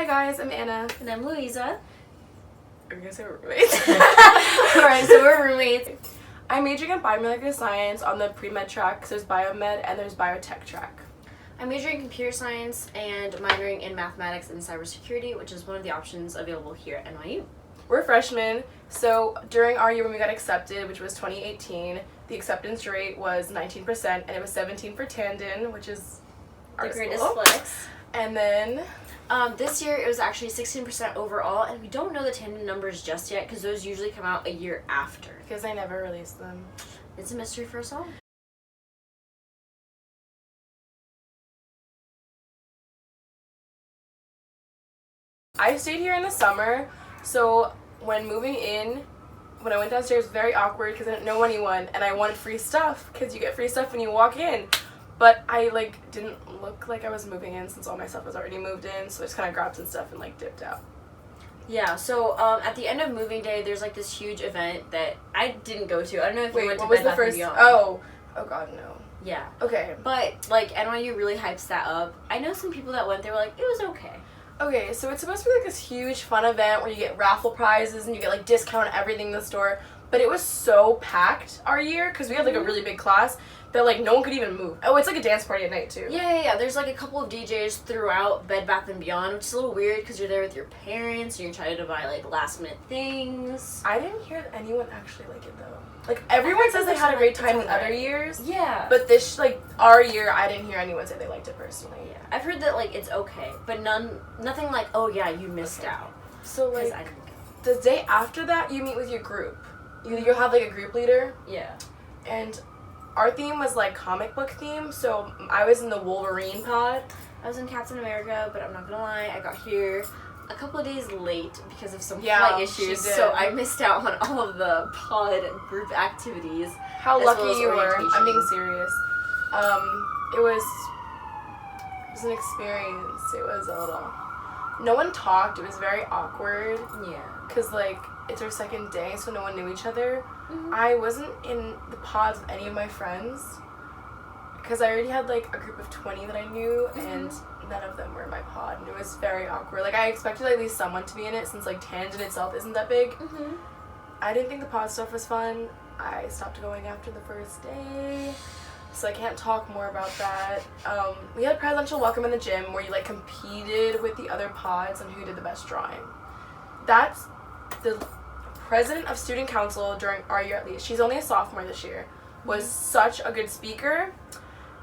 Hi guys, I'm Anna. And I'm Luiza. Are we gonna say we're roommates? Alright, so we're roommates. I'm majoring in biomolecular science on the pre-med track because there's biomed and there's biotech track. I'm majoring in computer science and minoring in mathematics and cybersecurity, which is one of the options available here at NYU. We're freshmen, so during our year when we got accepted, which was 2018, the acceptance rate was 19% and it was 17 for Tandon, which is The our greatest school. flex. And then This year it was actually 16% overall, and we don't know the Tandon numbers just yet because those usually come out a year after. because I never released them. It's a mystery for us all. I stayed here in the summer, so when moving in, when I went downstairs, it was very awkward because I didn't know anyone, and I wanted free stuff because you get free stuff when you walk in. But I didn't look like I was moving in since all my stuff was already moved in, so I just kind of grabbed some stuff and dipped out. Yeah, so at the end of moving day, there's this huge event that I didn't go to. I don't know if you went to what was Bed the Bath first? & Beyond. Oh god, no. Yeah. Okay. But NYU really hypes that up. I know some people that went, they were like, it was okay. Okay, so it's supposed to be this huge fun event where you get raffle prizes and you get discount on everything in the store. But it was so packed our year because we had a really big class that no one could even move. Oh, it's a dance party at night too. Yeah. There's a couple of DJs throughout Bed Bath & Beyond, which is a little weird because you're there with your parents and you're trying to buy last minute things. I didn't hear anyone actually like it though. Everyone says they had a great time in other years. Yeah. But this our year, I didn't hear anyone say they liked it personally. Yeah. I've heard that it's okay, but nothing oh yeah, you missed out. So I didn't go. the day after that, you meet with your group. You'll have a group leader. Yeah. And our theme was comic book theme, so I was in the Wolverine pod. I was in Captain America, but I'm not gonna lie, I got here a couple of days late because of some Yeah, flight issues, she did. so I missed out on all of the pod group activities. How as lucky well as you were. orientation. I'm being serious. It was an experience. It was a little... No one talked. It was very awkward. Yeah. Because, it's our second day, so no one knew each other. Mm-hmm. I wasn't in the pods with any of my friends. Because I already had, a group of 20 that I knew, and none of them were in my pod. And it was very awkward. I expected at least someone to be in it, since, Tangent itself isn't that big. Mm-hmm. I didn't think the pod stuff was fun. I stopped going after the first day, so I can't talk more about that. We had a presidential welcome in the gym where you competed with the other pods on who did the best drawing. That's the president of student council during our year at least. She's only a sophomore this year. Was such a good speaker.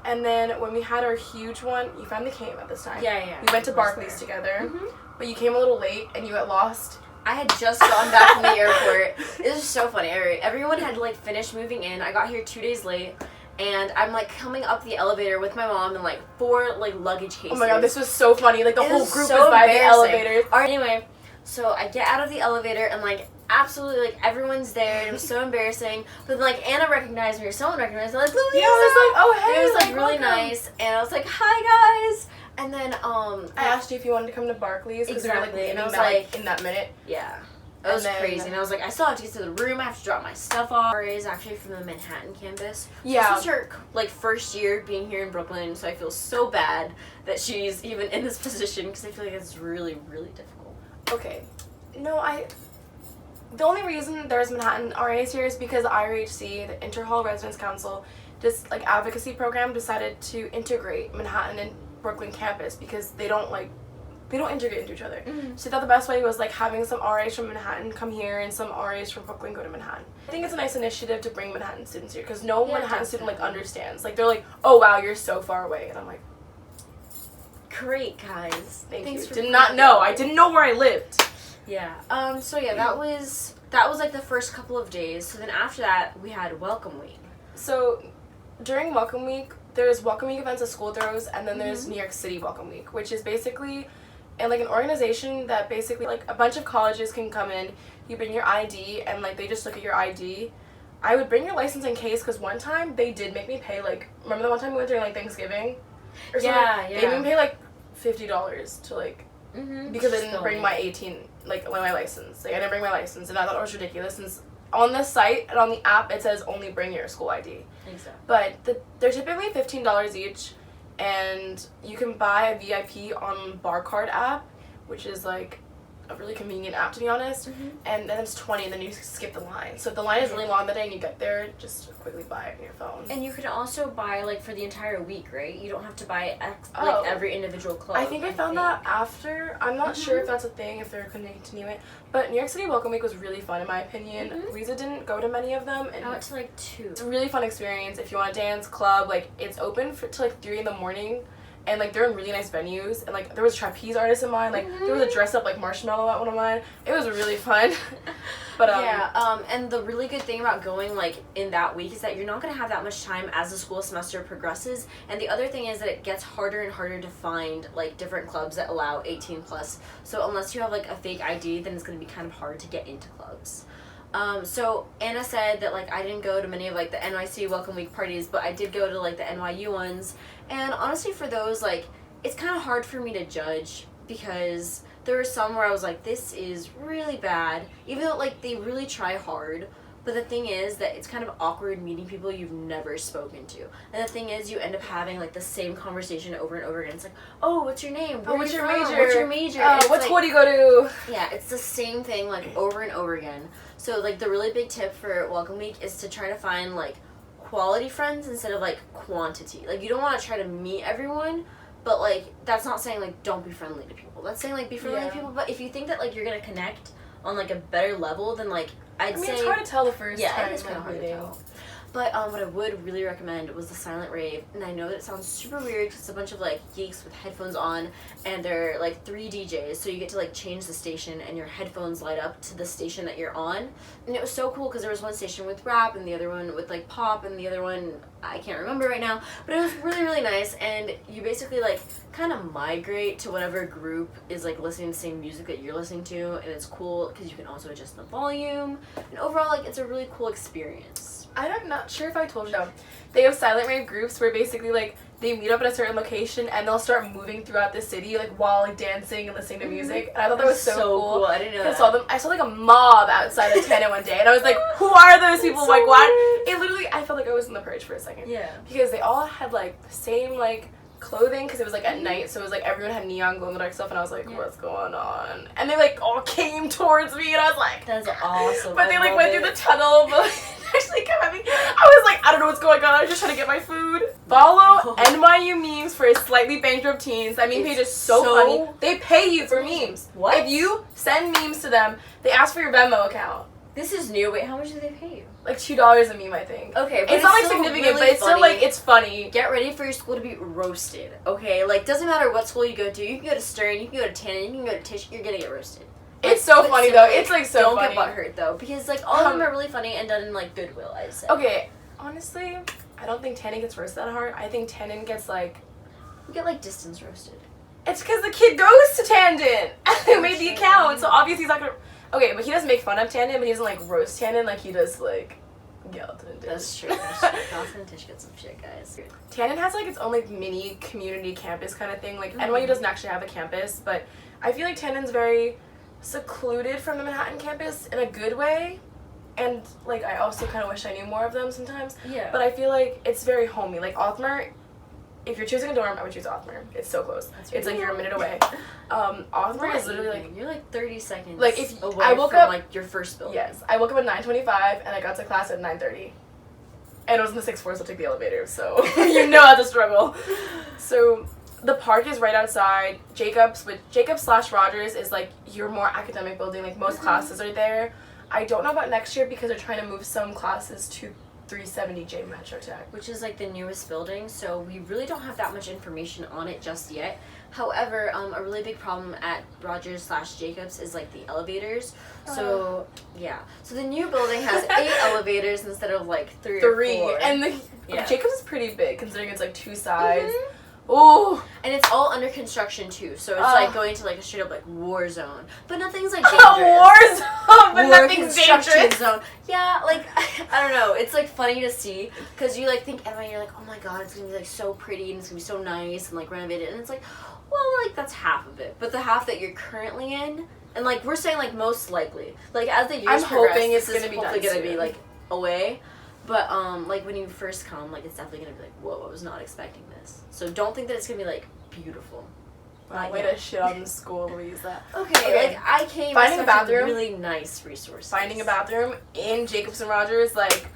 And then when we had our huge one, you finally came at this time. Yeah. We went to Barclays together, but you came a little late and you got lost. I had just gotten back from the airport. It was so funny. Everyone had finished moving in. I got here 2 days late, and I'm coming up the elevator with my mom and 4 luggage cases. Oh my god, this was so funny. The whole group so was by the embarrassing. elevator. Anyway, so I get out of the elevator and absolutely everyone's there. It was so embarrassing. But then Anna recognized me or someone recognized me. Luiza. Yeah, I was oh hey. It was really welcome. nice, and I was hi guys. And then I asked you if you wanted to come to Barclays because Exactly, we were and I was in that minute. Yeah. It was And then- crazy, and I was I still have to get to the room, I have to drop my stuff off. Ari is actually from the Manhattan campus. Yeah. This is her, first year being here in Brooklyn, so I feel so bad that she's even in this position, because I feel it's really, really difficult. Okay. No, the only reason there's Manhattan RAs here is because the IRHC, the Interhall Residence Council, this advocacy program decided to integrate Manhattan and Brooklyn campus because they don't integrate into each other. Mm-hmm. So they thought the best way was having some RAs from Manhattan come here and some RAs from Brooklyn go to Manhattan. I think it's a nice initiative to bring Manhattan students here because no Manhattan student understands. They're oh wow, you're so far away, and I'm Great, guys. Thanks for did not know. I didn't know where I lived. Yeah. So yeah, that was the first couple of days. So then after that, we had Welcome Week. So during Welcome Week, there's Welcome Week events at school throws, and then there's New York City Welcome Week, which is basically an organization that basically a bunch of colleges can come in. You bring your ID, and they just look at your ID. I would bring your license in case, because one time they did make me pay remember the one time we went during Thanksgiving? Or something? Yeah. They made me pay $50 to because I didn't Still. bring my 18 my license. I didn't bring my license, and I thought it was ridiculous since on the site and on the app it says only bring your school ID. Exactly. But they're typically $15 each, and you can buy a VIP on Bar Card app, which is like a really convenient app, to be honest. And then it's 20, and then you skip the line. So if the line is really long that day and you get there, just quickly buy it on your phone. And you could also buy like for the entire week, right? You don't have to buy every individual club. I think I found that after. I'm not sure if that's a thing, if they're going to continue it. But New York City Welcome Week was really fun, in my opinion. Luiza didn't go to many of them. And I went to like 2. It's a really fun experience. If you want to dance, club, like, it's open to like 3 in the morning. And, like, they're in really nice venues. And, like, there was trapeze artists in mine. Like, there was a dress-up, like, marshmallow at one of mine. It was really fun. But, and the really good thing about going, like, in that week is that you're not going to have that much time as the school semester progresses. And the other thing is that it gets harder and harder to find, like, different clubs that allow 18+. So unless you have, like, a fake ID, then it's going to be kind of hard to get into clubs. So Anna said that, like, I didn't go to many of, like, the NYC Welcome Week parties, but I did go to, like, the NYU ones. And honestly, for those, like, it's kind of hard for me to judge because there were some where I was like, this is really bad, even though, like, they really try hard. But the thing is that it's kind of awkward meeting people you've never spoken to. And the thing is, you end up having, like, the same conversation over and over again. It's like, oh, what's your name? What's your major? What's your major? What school do you go to? Yeah, it's the same thing, like, over and over again. So, like, the really big tip for Welcome Week is to try to find, like, quality friends instead of, like, quantity. Like, you don't want to try to meet everyone, but, like, that's not saying, like, don't be friendly to people. That's saying, like, be friendly to people, but if you think that, like, you're going to connect on, like, a better level, then, like, I'd say... it's hard to tell the first time. Yeah, it is kind of hard to tell. But what I would really recommend was the silent rave, and I know that it sounds super weird because it's a bunch of, like, geeks with headphones on, and they're, like, 3 DJs, so you get to, like, change the station, and your headphones light up to the station that you're on. And it was so cool because there was one station with rap, and the other one with, like, pop, and the other one, I can't remember right now, but it was really, really nice, and you basically, like, kind of migrate to whatever group is, like, listening to the same music that you're listening to, and it's cool because you can also adjust the volume, and overall, like, it's a really cool experience. I'm not sure if I told you. They have silent rave groups where basically, like, they meet up at a certain location and they'll start moving throughout the city, like, while, like, dancing and listening to music. And I thought that was so cool. I didn't know that. I saw, like, a mob outside of Tandon one day, and I was like, who are those people? Like, what? It literally, I felt like I was in the purge for a second. Yeah. Because they all had, like, the same, like, clothing, because it was, like, at night, so it was, like, everyone had neon glow-in-the-dark stuff, and I was like, what's going on? And they, like, all came towards me, and I was like... That's awesome. But they, like, went through the tunnel, but actually came at me. I was like, I don't know what's going on, I was just trying to get my food. Follow NYU memes for slightly bankrupt teens. That meme page is so funny. They pay you for memes. What? If you send memes to them, they ask for your Venmo account. This is new. Wait, how much do they pay you? Like $2 a meme, I think. Okay, but it's not like significant, really but it's still like it's funny. Get ready for your school to be roasted. Okay, like doesn't matter what school you go to. You can go to Stern, you can go to Tandon, you can go to Tisch. You're gonna get roasted. It's so funny though. It's like so funny. Don't get butthurt though, because like all of them are really funny and done in like goodwill. I'd say. Okay, honestly, I don't think Tandon gets roasted that hard. I think Tandon gets like. We get like distance roasted. It's because the kid goes to Tandon. Who made the account? So obviously he's not gonna. Okay, but he doesn't make fun of Tandon, but he doesn't, like, roast Tandon like he does, like, Gallatin and Tisch. That's true. Gallatin and Tisch get some shit, guys. Tandon has, like, its own, like, mini community campus kind of thing. Like, NYU doesn't actually have a campus, but I feel like Tandon's very secluded from the Manhattan campus in a good way. And, like, I also kind of wish I knew more of them sometimes. Yeah. But I feel like it's very homey. Like, Othmer... If you're choosing a dorm, I would choose Othmer. It's so close. It's like you're a minute away. Othmer is literally like you're like 30 seconds. Like if away I woke from up like your first building. Yes, I woke up at 9:25 and I got to class at 9:30, and it was on the 6th floor, so I took the elevator. So you know how to struggle. So the park is right outside. Jacobs / Rogers is like your more academic building. Like most classes are there. I don't know about next year because they're trying to move some classes to 370J Metro Tech, which is like the newest building, so we really don't have that much information on it just yet. However, a really big problem at Rogers / Jacobs is like the elevators. So yeah, so the new building has 8 elevators instead of like 3 or 4. And yeah. Jacobs is pretty big considering it's like 2 sides. Oh, and it's all under construction too, so it's like going to like a straight up like war zone, but nothing's like dangerous. War zone, but nothing's dangerous. Zone. Yeah, like I don't know. It's like funny to see because you like think everyone, you're like, oh my god, it's gonna be like so pretty and it's gonna be so nice and like renovated, and it's like, well, like that's half of it, but the half that you're currently in, and like we're saying like most likely, like as the years progress, hoping it's this gonna is be hopefully done gonna soon. be like away. But, like, when you first come, like, it's definitely gonna be like, whoa, I was not expecting this. So don't think that it's gonna be, like, beautiful. Wow, way to shit on the school, Luiza. Okay, like, I came finding a bathroom, really nice resources. Finding a bathroom in Jacobs and Rogers, like,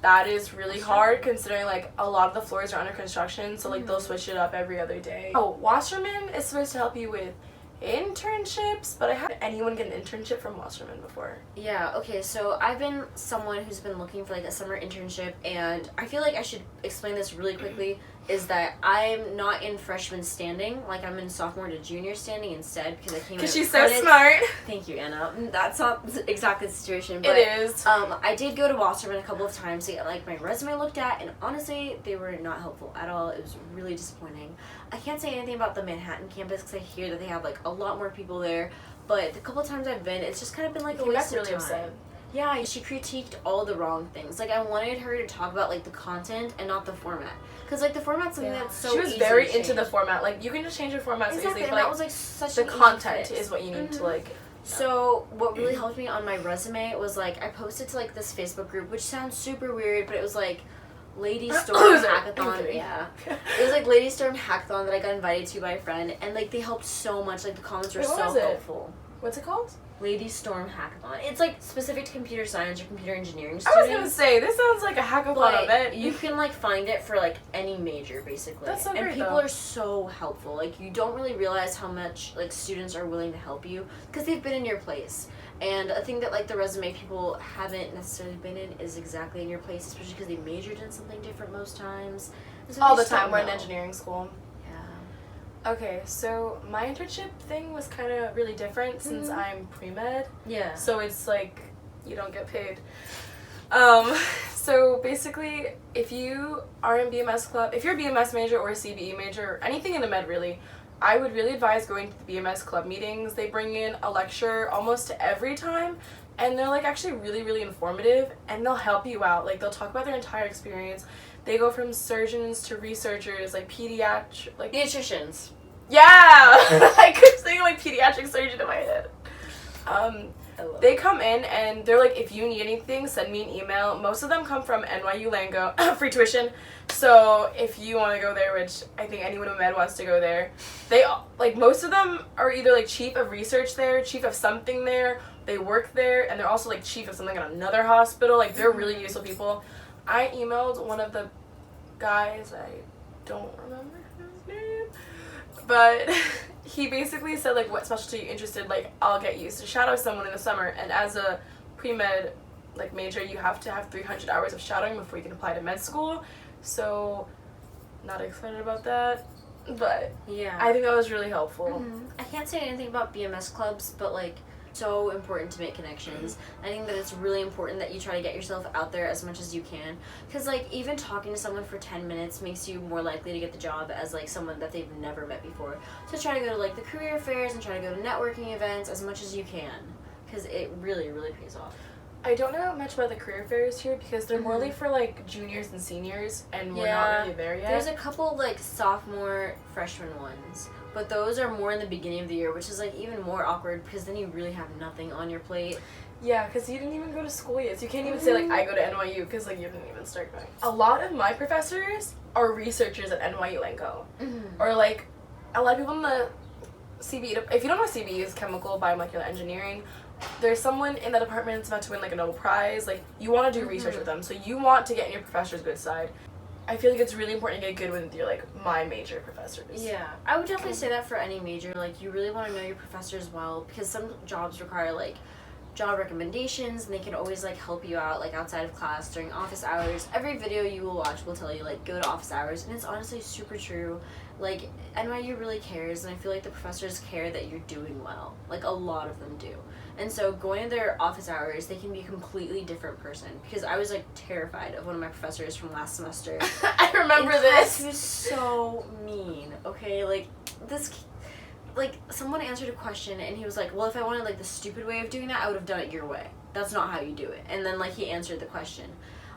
that is really hard considering, like, a lot of the floors are under construction, so, like, they'll switch it up every other day. Oh, Wasserman is supposed to help you with internships, but I haven't had anyone get an internship from Wasserman before. Yeah, okay, so I've been someone who's been looking for, like, a summer internship, and I feel like I should explain this really quickly, is that I'm not in freshman standing, like, I'm in sophomore to junior standing instead, because I came in Because she's so smart. Thank you, Anna. That's not exactly the situation, but it is. I did go to Wasserman a couple of times to get, like, my resume looked at, and honestly, they were not helpful at all. It was really disappointing. I can't say anything about the Manhattan campus, because I hear that they have, like, a lot more people there, but the couple of times I've been, it's just kind of been, like, a waste of time. Upset. Yeah, she critiqued all the wrong things. Like, I wanted her to talk about, like, the content and not the format. Because, like, the format's something that's so easy. She was very into the format. Like, you can just change your format so easily. But that was, like, such the content is what you need to, like... So, what really helped me on my resume was, like, I posted to, like, this Facebook group, which sounds super weird, but it was, like, Lady Storm Hackathon. Yeah. It was, like, Lady Storm Hackathon that I got invited to by a friend, and, like, they helped so much. Like, the comments were so helpful. What's it called? Lady Storm Hackathon. It's, like, specific to computer science or computer engineering students. I was gonna say, this sounds like a hackathon event. You can, like, find it for, like, any major, basically. That's so great, and people are so helpful. Like, you don't really realize how much, like, students are willing to help you because they've been in your place. And a thing that, like, the resume people haven't necessarily been in is exactly in your place, especially because they majored in something different most times. So all the time. We're in engineering school. Yeah. Okay, so my internship thing was kind of really different since I'm pre-med. Yeah. So it's like, you don't get paid. So basically, if you are in BMS Club, if you're a BMS major or a CBE major, or anything in the med really, I would really advise going to the BMS Club meetings. They bring in a lecture almost every time, and they're, like, actually really, really informative, and they'll help you out. Like, they'll talk about their entire experience. They go from surgeons to researchers, like, nutritionists. Yeah! I kept saying, like, pediatric surgeon in my head. They come in, and they're like, if you need anything, send me an email. Most of them come from NYU Lango, free tuition. So if you want to go there, which I think anyone in med wants to go there, they, like, most of them are either, like, chief of research there, chief of something there, they work there, and they're also, like, chief of something at another hospital. Like, they're really useful people. I emailed one of the guys, I don't remember his name, but he basically said, like, what specialty are you interested, like, I'll get used to shadow someone in the summer, and as a pre-med, like, major, you have to have 300 hours of shadowing before you can apply to med school, so not excited about that, but yeah, I think that was really helpful. I can't say anything about BMS clubs, but, like, so important to make connections. I think that it's really important that you try to get yourself out there as much as you can, because, like, even talking to someone for 10 minutes makes you more likely to get the job as, like, someone that they've never met before. So try to go to, like, the career fairs and try to go to networking events as much as you can, because it really, really pays off. I don't know much about the career fairs here because they're more for, like, juniors and seniors, and we're not really there yet. There's a couple, like, sophomore, freshman ones, but those are more in the beginning of the year, which is, like, even more awkward because then you really have nothing on your plate. Yeah, because you didn't even go to school yet, so you can't even say, like, I go to NYU because, like, you didn't even start going. A lot of my professors are researchers at NYU Lango. Or, like, a lot of people in the CBE, if you don't know CBE is chemical biomolecular engineering, there's someone in that department that's about to win, like, a Nobel Prize. Like, you want to do research with them, so you want to get in your professor's good side. I feel like it's really important to get good with your, like, my major professors. Yeah, I would definitely say that for any major. Like, you really want to know your professors well, because some jobs require, like, job recommendations, and they can always, like, help you out, like, outside of class, during office hours. Every video you will watch will tell you, like, go to office hours, and it's honestly super true. Like, NYU really cares, and I feel like the professors care that you're doing well. Like, a lot of them do. And so going to their office hours, they can be a completely different person. Because I was, like, terrified of one of my professors from last semester. I remember this. He was so mean, okay? Like, someone answered a question, and he was like, well, if I wanted, like, the stupid way of doing that, I would have done it your way. That's not how you do it. And then, like, he answered the question.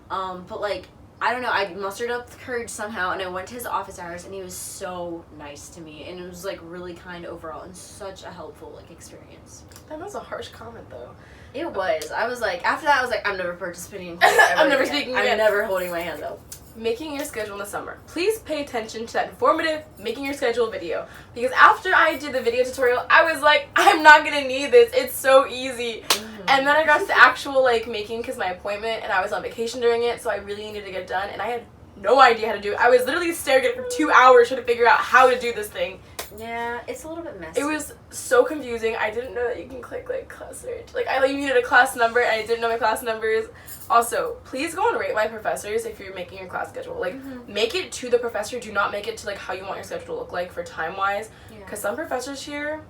But, like, I don't know, I mustered up the courage somehow, and I went to his office hours, and he was so nice to me, and it was, like, really kind overall, and such a helpful, like, experience. That was a harsh comment, though. It was. I was like, after that, I was like, I'm never participating in class ever I'm never again. speaking I'm again. never holding my hand up. making your schedule in the summer. Please pay attention to that informative making your schedule video, because after I did the video tutorial, I was like, I'm not gonna need this, it's so easy. And then I got to the actual like making, because my appointment, and I was on vacation during it, so I really needed to get it done, and I had no idea how to do it. I was literally staring at it for 2 hours trying to figure out how to do this thing. Yeah, it's a little bit messy. It was so confusing. I didn't know that you can click like class search. Like I needed a class number, and I didn't know my class numbers. Also, please go and rate my professors if you're making your class schedule. Like make it to the professor. Do not make it to like how you want your schedule to look like for time wise. Because some professors here,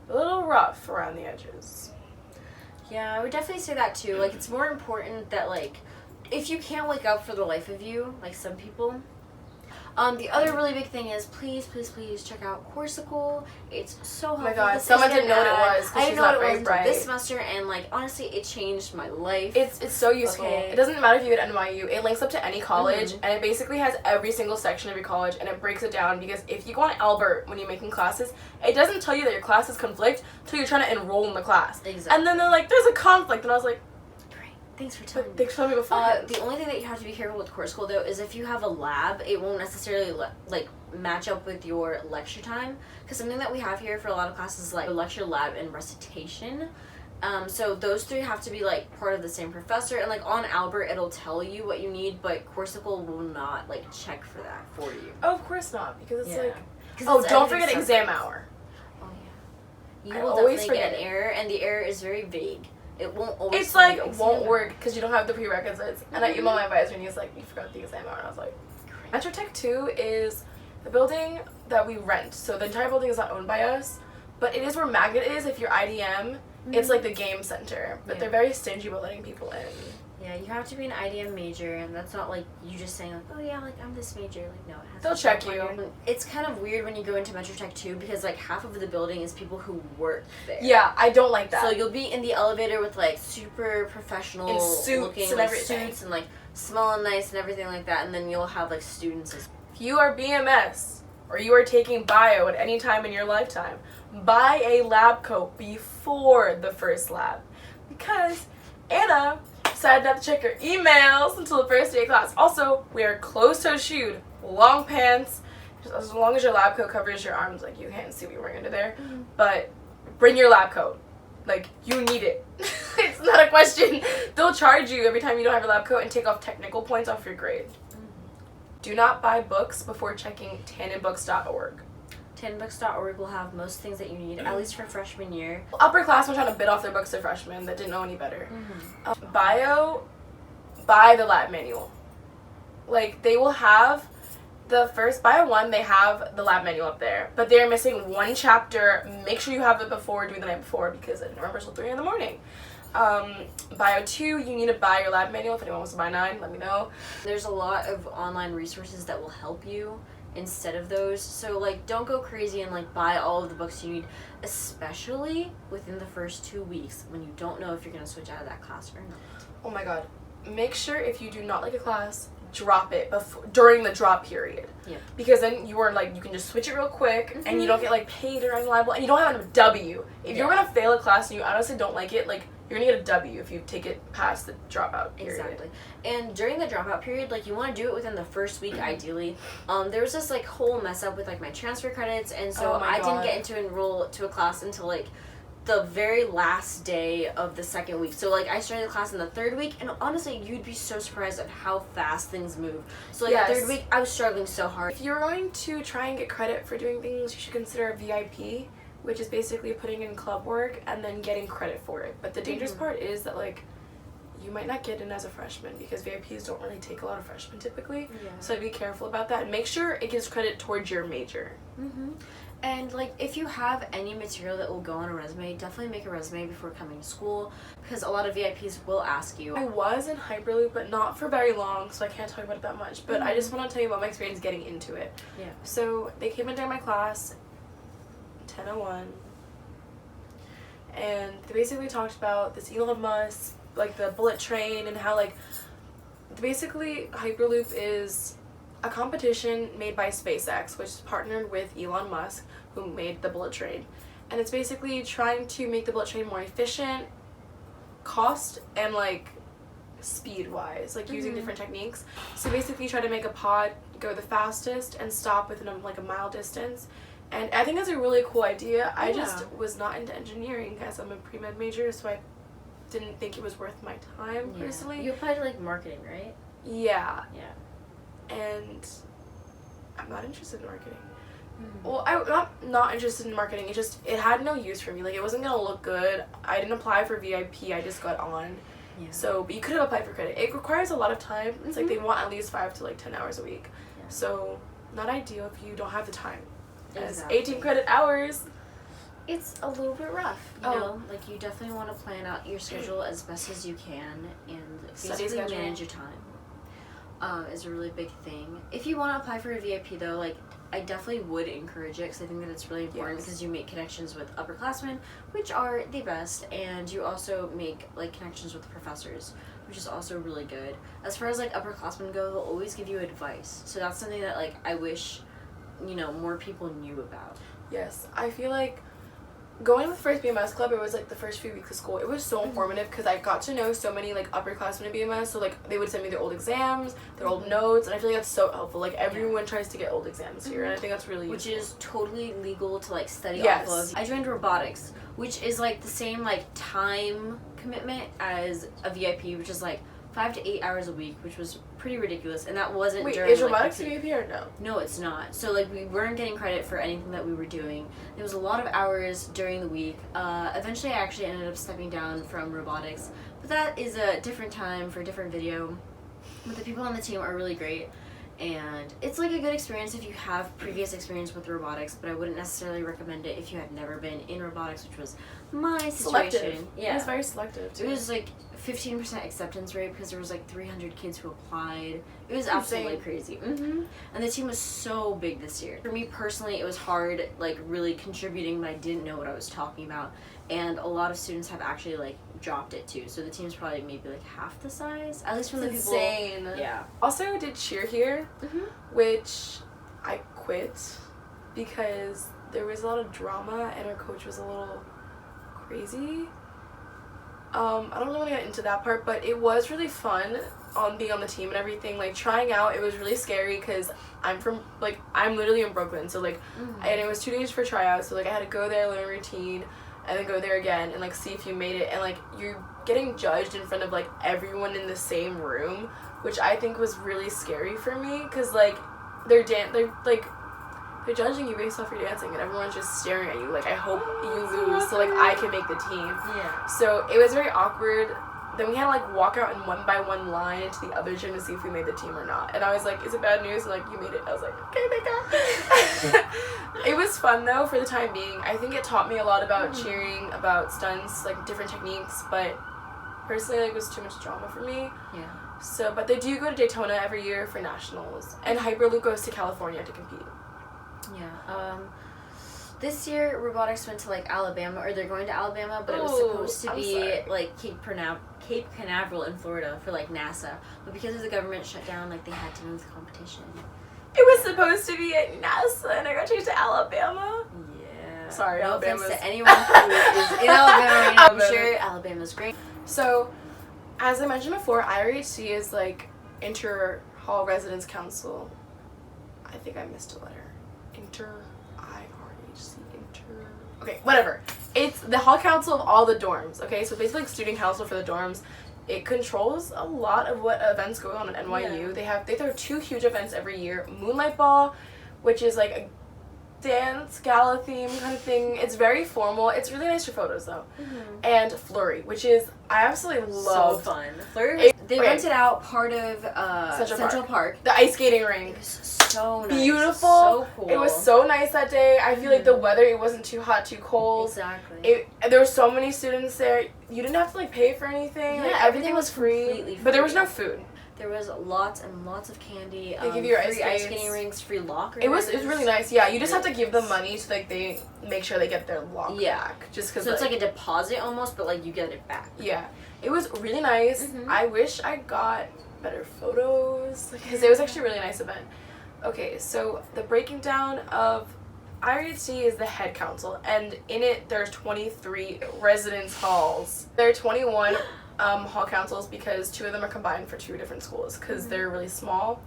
a little rough around the edges. Yeah, I would definitely say that too. Like it's more important that like if you can't wake up for the life of you, like some people. The other really big thing is please check out Corsical. It's so helpful. Oh my god, someone didn't know what it was. I didn't know what it was bright. this semester, and like honestly, it changed my life. It's so useful. Okay. It doesn't matter if you get NYU. It links up to any college, and it basically has every single section of your college, and it breaks it down. Because if you go on Albert when you're making classes, it doesn't tell you that your classes conflict until you're trying to enroll in the class. Exactly. And then they're like, "There's a conflict," and I was like, Thanks for telling me. Thanks for telling me before. The only thing that you have to be careful with Corsical though is if you have a lab, it won't necessarily like match up with your lecture time. Because something that we have here for a lot of classes is like a lecture, lab, and recitation. So those three have to be like part of the same professor, and like on Albert it'll tell you what you need, but Corsical will not like check for that for you. Oh, of course not, because it's like. Oh, don't forget exam hour. Oh yeah. You will definitely get an error, and the error is very vague. It won't always. It's like won't work because you don't have the prerequisites. And I emailed my advisor and he was like, "You forgot the exam hour." And I was like, Metro Tech 2 is the building that we rent. So the entire building is not owned by us, but it is where Magnet is. If you're IDM, it's like the game center. But they're very stingy about letting people in. Yeah, you have to be an IDM major, and that's not like you just saying like, oh yeah, like I'm this major. Like no, it has. They'll check you. It's kind of weird when you go into Metro Tech 2 because like half of the building is people who work there. Yeah, I don't like that. So you'll be in the elevator with like super professional in suits looking and like, everything. suits and like smelling nice and everything like that, and then you'll have like students. If you are BMS or you are taking bio at any time in your lifetime, buy a lab coat before the first lab, because Anna decided not to check her emails until the first day of class. Also, wear closed-toe shoed, long pants, just as long as your lab coat covers your arms, like you can't see what you're wearing under there. But bring your lab coat. Like, you need it. It's not a question. They'll charge you every time you don't have your lab coat and take off technical points off your grade. Do not buy books before checking tandonbooks.org. Tandonbooks.org will have most things that you need, at least for freshman year. Upperclassmen trying to bid off their books to freshmen that didn't know any better. Bio, buy the lab manual. Like, they will have the first Bio 1, they have the lab manual up there, but they're missing one chapter. Make sure you have it before, do it the night before, because I didn't remember until 3 in the morning. Bio 2, you need to buy your lab manual. If anyone wants to buy 9, let me know. There's a lot of online resources that will help you instead of those, so like don't go crazy and like buy all of the books you need, especially within the first 2 weeks when you don't know if you're going to switch out of that class or not. Oh my god, make sure if you do not like a class, drop it during the drop period. Yeah. Because then you are like, you can just switch it real quick and you don't get like paid or unreliable, and you don't have a W. If you're gonna fail a class and you honestly don't like it, like you're gonna get a W if you take it past the dropout period. Exactly. And during the dropout period, like you want to do it within the first week ideally. There was this like whole mess up with like my transfer credits, and so I didn't get to enroll to a class until like the very last day of the second week. So like I started the class in the third week, and honestly you'd be so surprised at how fast things move. So like the third week I was struggling so hard. If you're going to try and get credit for doing things, you should consider a VIP, which is basically putting in club work and then getting credit for it. But the dangerous part is that like you might not get in as a freshman, because VIPs don't really take a lot of freshmen typically. So be careful about that and make sure it gives credit towards your major. And like if you have any material that will go on a resume, definitely make a resume before coming to school, because a lot of VIPs will ask you. I was in Hyperloop, but not for very long, so I can't talk about it that much. But I just want to tell you about my experience getting into it. So they came in during my class, 10:01, and they basically talked about this Elon Musk, like the bullet train, and how like basically Hyperloop is a competition made by SpaceX, which is partnered with Elon Musk, who made the bullet train. And it's basically trying to make the bullet train more efficient, cost, and like speed-wise, like using different techniques. So basically you try to make a pod go the fastest and stop within like a mile distance. And I think that's a really cool idea. I just was not into engineering as I'm a pre-med major, so I didn't think it was worth my time personally. You applied to like marketing, right? Yeah. Yeah. And I'm not interested in marketing. Well, I'm not interested in marketing. It just, it had no use for me. Like, it wasn't going to look good. I didn't apply for VIP. I just got on. Yeah. So, but you could have applied for credit. It requires a lot of time. It's like they want at least 5 to like 10 hours a week. Yeah. So, not ideal if you don't have the time. Exactly. As 18 credit hours, it's a little bit rough. You know, like you definitely want to plan out your schedule as best as you can and basically manage your time. Is a really big thing. If you want to apply for a VIP though, like I definitely would encourage it because I think that it's really important because you make connections with upperclassmen, which are the best, and you also make like connections with professors, which is also really good. As far as like upperclassmen go, they'll always give you advice. So that's something that like I wish, you know, more people knew about. Yes, I feel like going with first BMS Club, it was like the first few weeks of school. It was so informative because I got to know so many like upperclassmen at BMS. So like they would send me their old exams, their old notes, and I feel like that's so helpful. Like everyone tries to get old exams here, and I think that's really useful. Which is totally legal to like study off of. I joined robotics, which is like the same like time commitment as a VIP, which is like 5 to 8 hours a week, which was pretty ridiculous, and that wasn't during. Is robotics VIP or no? No, it's not. So like we weren't getting credit for anything that we were doing. There was a lot of hours during the week. Eventually, I actually ended up stepping down from robotics, but that is a different time for a different video. But the people on the team are really great, and it's like a good experience if you have previous experience with robotics. But I wouldn't necessarily recommend it if you had never been in robotics, which was my situation. Selective. Yeah, it was very selective too. It was like 15% acceptance rate because there was like 300 kids who applied. It was absolutely crazy. And the team was so big this year. For me personally, it was hard like really contributing, but I didn't know what I was talking about, and a lot of students have actually like dropped it too. So the team's probably maybe like half the size, at least from the people. Insane. Yeah. Also did cheer here, which I quit because there was a lot of drama and our coach was a little crazy. I don't really want to get into that part, but it was really fun being on the team and everything. Like trying out, it was really scary because I'm literally in Brooklyn, so like and it was 2 days for tryouts, so like I had to go there, learn a routine, and then go there again and like see if you made it, and like you're getting judged in front of like everyone in the same room, which I think was really scary for me because like they're judging you based off your dancing and everyone's just staring at you like I hope you lose so like I can make the team. Yeah. So it was very awkward. Then we had to like walk out in 1 by 1 line into the other gym to see if we made the team or not. And I was like, is it bad news? And like, you made it. I was like, okay, thank God. It was fun though for the time being. I think it taught me a lot about cheering, about stunts, like different techniques, but personally like, it was too much drama for me. Yeah. So, but they do go to Daytona every year for nationals, and Hyperloop goes to California to compete. Yeah. This year robotics went to like Alabama, or they're going to Alabama, but it was supposed to be like Cape Canaveral in Florida for like NASA, but because of the government shutdown, like they had to move the competition. It was supposed to be at NASA, and I got changed to Alabama. Yeah. Sorry, no Alabama's... offense to anyone who is in Alabama. I'm sure Alabama's great. So, as I mentioned before, IRHC is like Inter-Hall Residence Council. I think I missed a letter. Okay, whatever. It's the hall council of all the dorms, okay? So basically like student council for the dorms. It controls a lot of what events go on at NYU. Yeah. They throw 2 huge events every year. Moonlight Ball, which is like a dance gala theme kind of thing. It's very formal. It's really nice for photos though. And Flurry, which is I absolutely love. So fun. Flurry. They rented out part of Central Park. The ice skating rink. It was so nice. Beautiful. So cool. It was so nice that day. I feel like the weather, it wasn't too hot, too cold. Exactly. There were so many students there. You didn't have to like pay for anything. Yeah, like, everything was free. But there was no food. There was lots and lots of candy. They give you your free ice skating rinks, free lockers. It was really nice. Yeah, you just have to give them money so like they make sure they get their lock back. Just because. So it's like a deposit almost, but like you get it back. Yeah, it was really nice. I wish I got better photos because it was actually a really nice event. Okay, so the breaking down of IRHC is the head council, and in it there's 23 residence halls. There are 21 hall councils because 2 of them are combined for 2 different schools because they're really small.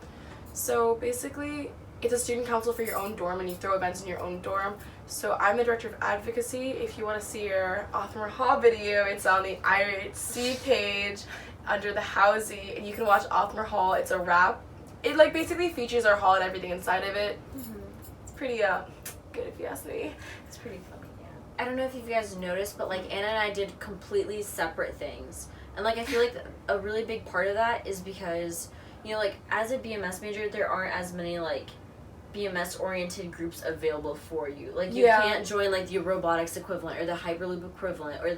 So basically, it's a student council for your own dorm, and you throw events in your own dorm. So I'm the director of advocacy. If you want to see your Othmer Hall video, it's on the IRHC page under the housing, and you can watch Othmer Hall. It's a wrap. It like basically features our hall and everything inside of it. It's pretty good if you ask me. It's pretty funny, yeah. I don't know if you guys noticed, but like Anna and I did completely separate things. And like I feel like a really big part of that is because, you know, like as a BMS major, there aren't as many like BMS oriented groups available for you. Like you can't join like the robotics equivalent or the Hyperloop equivalent or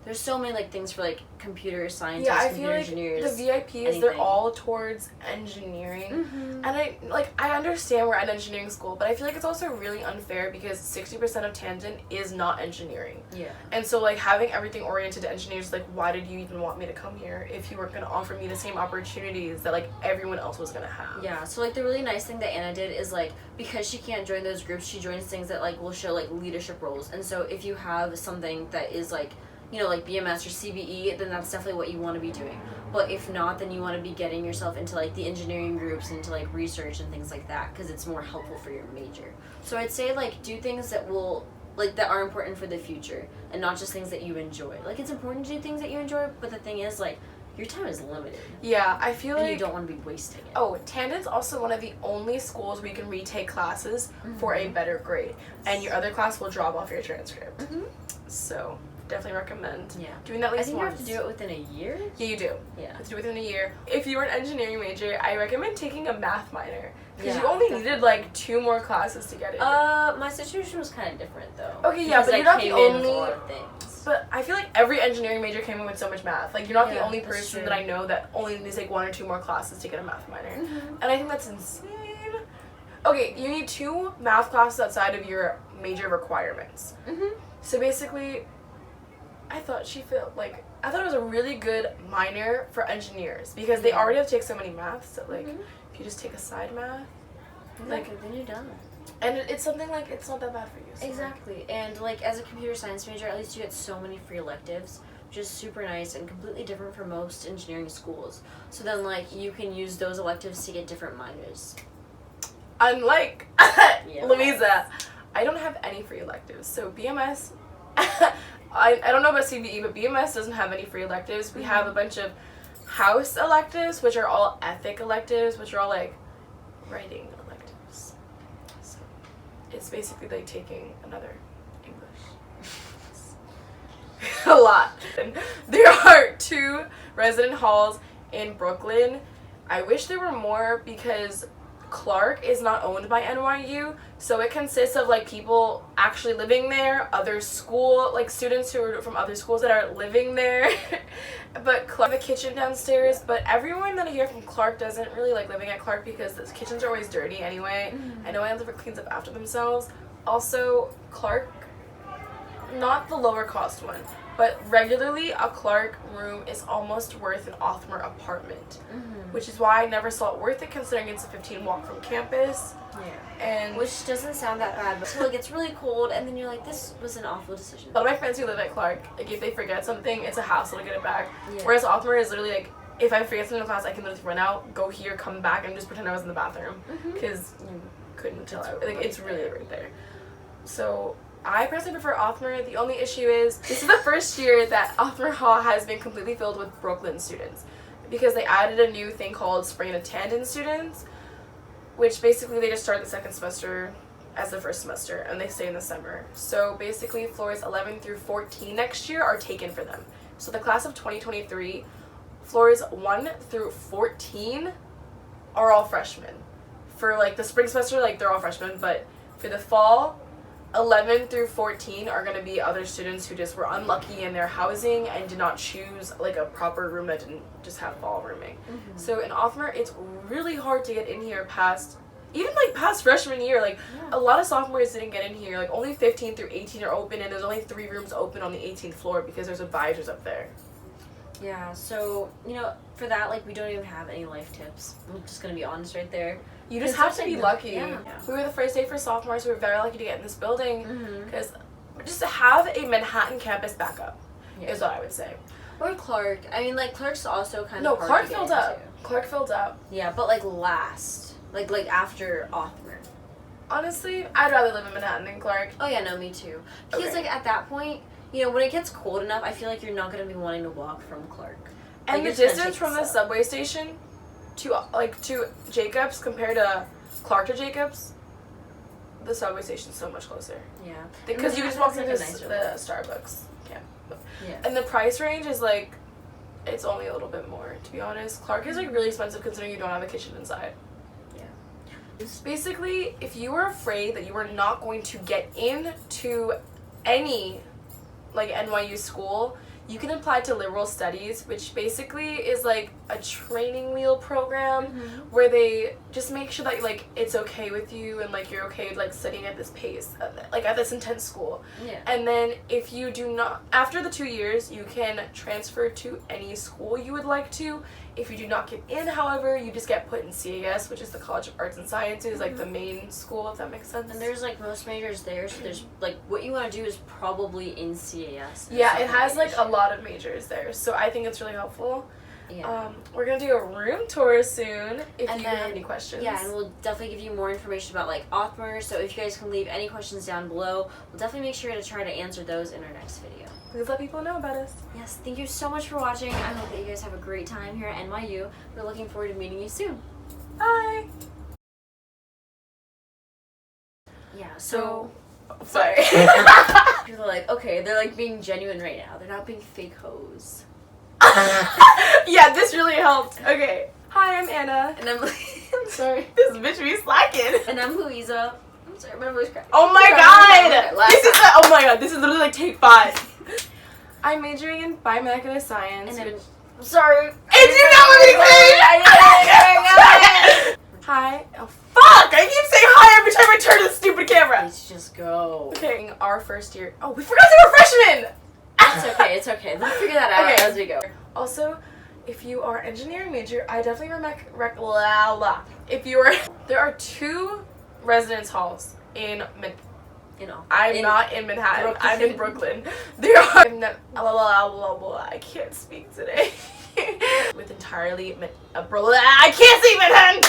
there's so many like things for like computer scientists, computer engineers. The VIPs, they're all towards engineering. And I understand we're at an engineering school, but I feel like it's also really unfair because 60% of Tandon is not engineering. Yeah. And so like having everything oriented to engineers, like why did you even want me to come here if you weren't going to offer me the same opportunities that like everyone else was going to have? Yeah, so like the really nice thing that Anna did is like because she can't join those groups, she joins things that like will show like leadership roles. And so if you have something that is like, you know, like BMS or CBE, then that's definitely what you want to be doing. But if not, then you want to be getting yourself into like the engineering groups, into like research and things like that, because it's more helpful for your major. So I'd say like do things that will like that are important for the future and not just things that you enjoy. Like it's important to do things that you enjoy, but the thing is like your time is limited. Yeah, I feel like you don't want to be wasting it. Oh, Tandon's also one of the only schools where you can retake classes for a better grade, and your other class will drop off your transcript. So definitely recommend doing that at least once. I think once. you have to do it within a year. Yeah, you do. Yeah. You have to do it within a year. If you were an engineering major, I recommend taking a math minor. Because you only needed like 2 more classes to get it. My situation was kind of different though. Okay, yeah, but you're not the only. A lot of things. But I feel like every engineering major came in with so much math. Like you're not the only person that I know that only needs like 1 or 2 more classes to get a math minor. And I think that's insane. Okay, you need 2 math classes outside of your major requirements. So basically, I thought it was a really good minor for engineers because they already have to take so many maths that like if you just take a side math, like then you're done. And it's something like it's not that bad for you. So. Exactly, and like as a computer science major, at least you get so many free electives, which is super nice and completely different from most engineering schools. So then like you can use those electives to get different minors. Unlike Luiza, I don't have any free electives. So BMS. I don't know about CBE, but BMS doesn't have any free electives. We have a bunch of house electives, which are all ethic electives, which are all like writing electives. So it's basically like taking another English. A lot. There are 2 resident halls in Brooklyn. I wish there were more because Clark is not owned by NYU, so it consists of like people actually living there, other school like students who are from other schools that are living there. But Clark has a kitchen downstairs, but everyone that I hear from Clark doesn't really like living at Clark because the kitchens are always dirty anyway. I know anyone ever cleans up after themselves. Also, Clark, not the lower cost one, but regularly a Clark room is almost worth an Othmer apartment, which is why I never saw it worth it considering it's a 15 walk from campus. Yeah. And which doesn't sound that bad, but until it gets really cold and then you're like, this was an awful decision. A lot of my friends who live at Clark, like if they forget something, it's a hassle to get it back. Whereas Othmer is literally like, if I forget something in class, I can literally run out, go here, come back, and just pretend I was in the bathroom because you couldn't tell. Like it's really right there. So I personally prefer Othmer. The only issue is this is the first year that Othmer Hall has been completely filled with Brooklyn students because they added a new thing called Spring and Tandon students, which basically they just start the second semester as the first semester and they stay in the summer. So basically floors 11 through 14 next year are taken for them. So the class of 2023, floors 1 through 14 are all freshmen. For like the spring semester, like they're all freshmen, but for the fall, 11 through 14 are going to be other students who just were unlucky in their housing and did not choose like a proper room that didn't just have fall rooming. So in Othmer, it's really hard to get in here past freshman year. Like a lot of sophomores didn't get in here. Like only 15 through 18 are open, and there's only 3 rooms open on the 18th floor because there's advisors up there. Yeah, so, you know, for that, like, we don't even have any life tips. I'm just going to be honest right there. You just have to be lucky. Yeah. We were the first day for sophomores. We were very lucky to get in this building because just to have a Manhattan campus backup is what I would say. Or Clark. I mean, like, Clark's also kind No, of hard Clark to get filled into. up. Clark filled up. Yeah, but, like, last. Like after Othmer. Honestly, I'd rather live in Manhattan than Clark. Oh, yeah, no, me too. Because, Okay. like, at that point, you know, when it gets cold enough, I feel like you're not going to be wanting to walk from Clark. And Like, the it's gonna distance take from the us up. subway station to Jacobs compared to Clark to Jacobs, the subway station's so much closer. Yeah. Because you can just walk through the Starbucks. Yeah. Yeah. And the price range is like, it's only a little bit more, to be honest. Clark is like really expensive considering you don't have a kitchen inside. Yeah. Basically, if you are afraid that you are not going to get into any like NYU school, you can apply to liberal studies, which basically is like a training wheel program where they just make sure that like it's okay with you and like you're okay with like studying at this pace, like at this intense school. Yeah. And then if you do not, after the 2 years, you can transfer to any school you would like to. If you do not get in, however, you just get put in CAS, which is the College of Arts and Sciences, like the main school, if that makes sense. And there's like most majors there, so there's like what you want to do is probably in CAS. Yeah, it has like a lot of majors there, so I think it's really helpful. Yeah. We're gonna do a room tour soon if And you then, have any questions. Yeah, and we'll definitely give you more information about like Othmer. So if you guys can leave any questions down below, we'll definitely make sure to try to answer those in our next video. Please let people know about us. Yes, thank you so much for watching. I hope that you guys have a great time here at NYU. We're looking forward to meeting you soon. Bye. Yeah, so Sorry. you're like, okay, they're like being genuine right now. They're not being fake hoes. Yeah, this really helped. Okay. Hi, I'm Anna. And I'm I'm sorry. This bitch be slacking. and I'm Luiza. I'm sorry, my voice cracked. Oh my Okay, god! last This is time. oh my god, this is literally like take 5. I'm majoring in biomedical science. And then, which- I'm sorry. It did not let me say I it! Hi. Oh fuck! I keep saying hi every time I turn to the stupid camera. Let's just go. Okay, our first year. Oh, we forgot they were freshmen! It's okay, it's okay. We'll figure that out Okay. as we go. Also, if you are engineering major, I definitely if you are, there are 2 residence halls in You know. I'm not in Manhattan. Brooklyn. I'm in Brooklyn. There are I can't speak today. With entirely I can't say Manhattan.